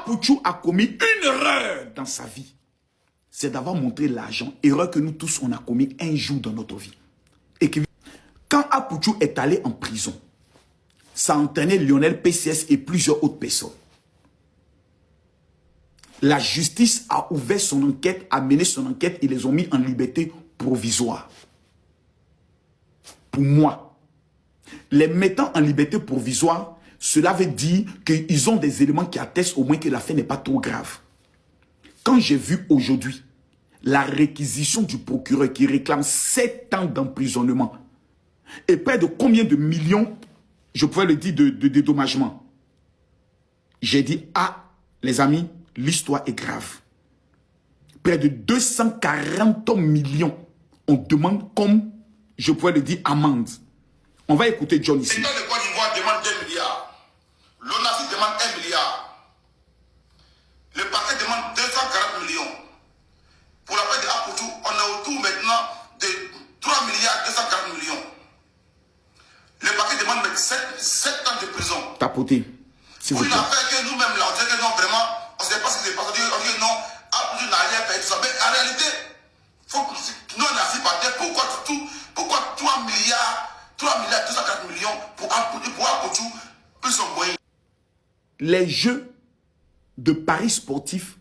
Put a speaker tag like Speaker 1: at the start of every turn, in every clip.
Speaker 1: Apouchou a commis une erreur dans sa vie, c'est d'avoir montré l'argent, erreur que nous tous on a commis un jour dans notre vie. Et que quand Apouchou est allé en prison, ça a entraîné Lionel PCS et plusieurs autres personnes. La justice a ouvert son enquête, a mené son enquête, ils les ont mis en liberté provisoire. Pour moi, les mettant en liberté provisoire, cela veut dire qu'ils ont des éléments qui attestent au moins que l'affaire n'est pas trop grave. Quand j'ai vu aujourd'hui la réquisition du procureur qui réclame 7 ans d'emprisonnement et près de combien de millions, je pouvais le dire, de dédommagement, j'ai dit, ah, les amis, l'histoire est grave. Près de 240 millions, on demande comme, je pourrais le dire, amende. On va écouter John ici.
Speaker 2: L'État de Côte d'Ivoire demande 2 milliards. L'ONACI demande 1 milliard. Le parquet demande 240 millions. Pour la paix de Apouchou, on est autour maintenant de 3 milliards 240 millions. Le parquet demande 7 ans de prison.
Speaker 1: Tapoter.
Speaker 2: Pour une affaire que nous-mêmes, là, on dirait que non, vraiment, on ne sait pas ce qui s'est passé. On dit que non, Apouchou n'a rien fait, tout ça. Mais en réalité, faut que nous, on est assis par terre. Pourquoi 3 milliards 240 millions pour Apouchou plus envoyer?
Speaker 1: Les jeux de paris sportifs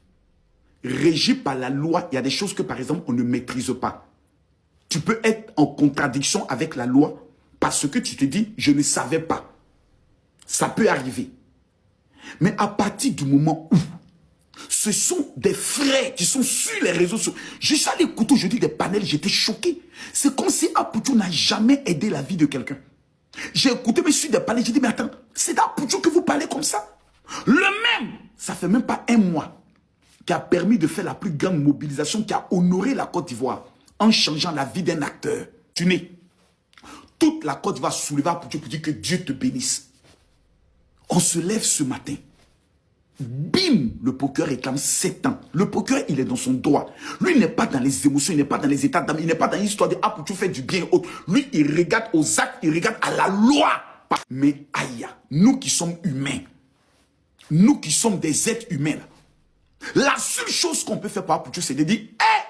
Speaker 1: régis par la loi, il y a des choses que, par exemple, on ne maîtrise pas. Tu peux être en contradiction avec la loi parce que tu te dis, je ne savais pas. Ça peut arriver. Mais à partir du moment où ce sont des frères qui sont sur les réseaux sociaux, j'ai allé écouter aujourd'hui des panels, j'étais choqué. C'est comme si Apouchou n'a jamais aidé la vie de quelqu'un. J'ai écouté, mais sur des panels, j'ai dit, mais attends, c'est d'Apouchou que vous parlez comme ça? Le même, ça fait même pas un mois, qui a permis de faire la plus grande mobilisation, qui a honoré la Côte d'Ivoire en changeant la vie d'un acteur. Tu n'es. Toute la Côte d'Ivoire souleva Apouchou pour dire que Dieu te bénisse. On se lève ce matin. Bim, le procureur réclame 7 ans. Le procureur, il est dans son droit. Lui, il n'est pas dans les émotions, il n'est pas dans les états d'âme, il n'est pas dans l'histoire de Apouchou fait du bien et autres. Lui, il regarde aux actes, il regarde à la loi. Mais aïe, nous qui sommes humains, nous qui sommes des êtres humains, la seule chose qu'on peut faire pour Apouchou, c'est de dire, hé,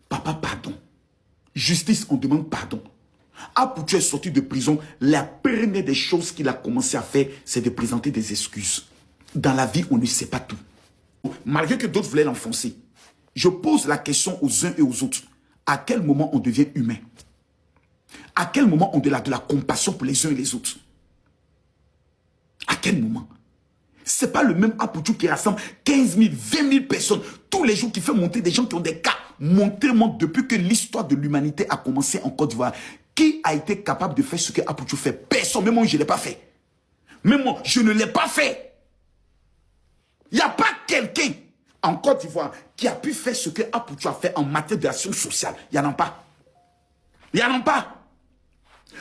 Speaker 1: papa, pardon. Justice, on demande pardon. Apouchou est sorti de prison, la première des choses qu'il a commencé à faire, c'est de présenter des excuses. Dans la vie, on ne sait pas tout. Malgré que d'autres voulaient l'enfoncer, je pose la question aux uns et aux autres. À quel moment on devient humain? À quel moment on a de la compassion pour les uns et les autres? À quel moment? Ce n'est pas le même Apouchou qui rassemble 15 000, 20 000 personnes tous les jours, qui fait monter des gens qui ont des cas. Monter depuis que l'histoire de l'humanité a commencé en Côte d'Ivoire. Qui a été capable de faire ce que Apouchou fait? Personne. Même moi, je ne l'ai pas fait. Même moi, je ne l'ai pas fait. Il n'y a pas quelqu'un en Côte d'Ivoire qui a pu faire ce que Apouchou a fait en matière d'action sociale. Il n'y en a pas. Il n'y en a pas.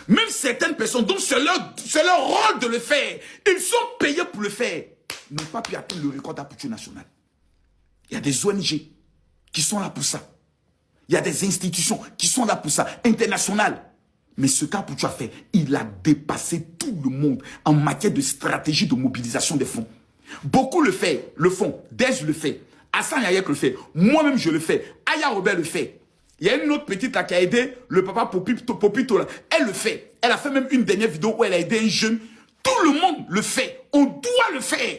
Speaker 1: Même certaines personnes dont c'est leur rôle de le faire, ils sont payés pour le faire, n'ont pas pu atteindre le record d'Apouchou national. Il y a des ONG qui sont là pour ça. Il y a des institutions qui sont là pour ça, internationales. Mais ce qu'Apouchou a fait, il a dépassé tout le monde en matière de stratégie de mobilisation des fonds. Beaucoup le font. Dez le fait. Hassan Yayek le fait. Moi-même, je le fais. Aya Robert le fait. Il y a une autre petite là qui a aidé le papa Popito là. Elle le fait. Elle a fait même une dernière vidéo où elle a aidé un jeune. Tout le monde le fait. On doit le faire.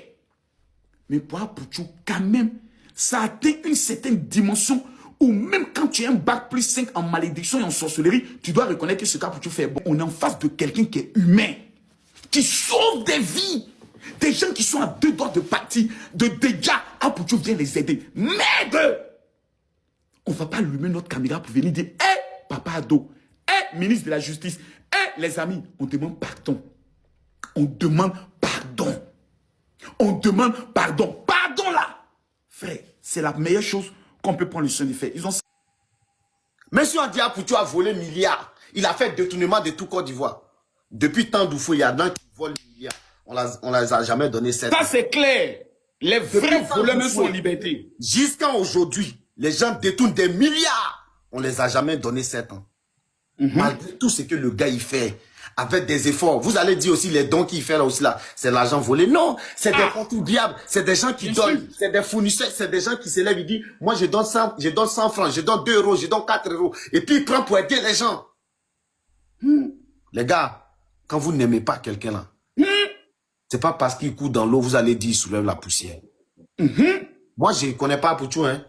Speaker 1: Mais pour Apouchou, quand même, ça atteint une certaine dimension où même quand tu as un bac plus 5 en malédiction et en sorcellerie, tu dois reconnaître que ce qu'Apouchou fait. Bon, on est en face de quelqu'un qui est humain, qui sauve des vies. Des gens qui sont à 2 doigts de partie, de dégâts. Apouchou vient les aider. Merde! On ne va pas allumer notre caméra pour venir dire, hé, Papa Ado, hé, ministre de la Justice, hé, les amis, on demande pardon. On demande pardon. On demande pardon. Pardon là! Frère, c'est la meilleure chose qu'on peut prendre le soin de faire. Ils ont...
Speaker 3: Monsieur Andi Apouchou a volé milliards. Il a fait détournement de tout Côte d'Ivoire. Depuis tant d'oufou, il y a d'un qui vole milliards. On ne les a jamais donné 7 ans.
Speaker 1: Ça, c'est clair. Les vrais voleurs sont en liberté.
Speaker 3: Jusqu'à aujourd'hui, les gens détournent des milliards. On ne les a jamais donné 7 ans. Malgré tout ce que le gars il fait. avec des efforts. Vous allez dire aussi les dons qu'il fait là aussi là, c'est l'argent volé. Non, c'est des contribuables, c'est des gens qui donnent, c'est des fournisseurs, c'est des gens qui se lèvent, ils disent, moi je donne 100 francs, je donne 2 euros, je donne 4 euros. Et puis il prend pour aider les gens. Les gars, quand vous n'aimez pas quelqu'un là, c'est pas parce qu'il court dans l'eau, vous allez dire, il soulève la poussière. Moi, je ne connais pas Pouchou, hein.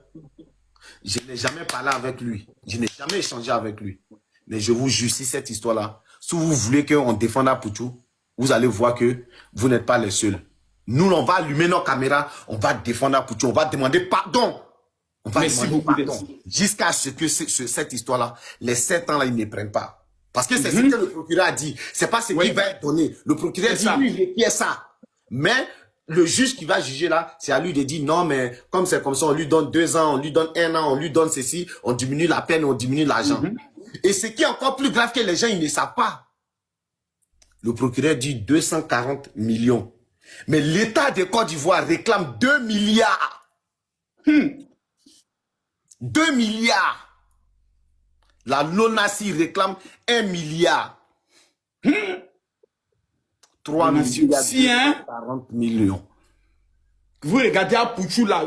Speaker 3: Je n'ai jamais parlé avec lui. Je n'ai jamais échangé avec lui. Mais je vous jure, si cette histoire-là, si vous voulez qu'on défende Pouchou, vous allez voir que vous n'êtes pas les seuls. Nous, on va allumer nos caméras, on va défendre Pouchou, on va demander pardon. On va demander pardon. Jusqu'à ce que cette histoire-là, les 7 ans-là, ils ne prennent pas. Parce que c'est ce que le procureur a dit. C'est pas ce qu'il va donner. Le procureur dit, lui, il requiert ça. Mais le juge qui va juger là, c'est à lui de dire non, mais comme c'est comme ça, on lui donne 2 ans, on lui donne 1 an, on lui donne ceci, on diminue la peine, on diminue l'argent. Et ce qui est encore plus grave que les gens, ils ne savent pas. Le procureur dit 240 millions. Mais l'État de Côte d'Ivoire réclame 2 milliards. 2 milliards. La LONASI réclame 1 milliard. 3 milliards 40 millions.
Speaker 1: Vous regardez à Pouchou, là,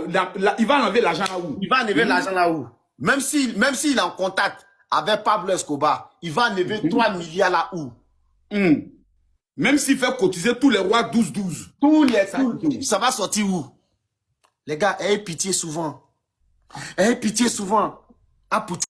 Speaker 1: il va enlever l'argent là où?
Speaker 3: Il va enlever l'argent là où? Même s'il est en contact avec Pablo Escobar, il va enlever 3 milliards là où?
Speaker 1: Même s'il fait cotiser tous les rois 12-12.
Speaker 3: Ça va sortir où? Les gars, ayez pitié souvent. Ayez pitié souvent. À Pouchou.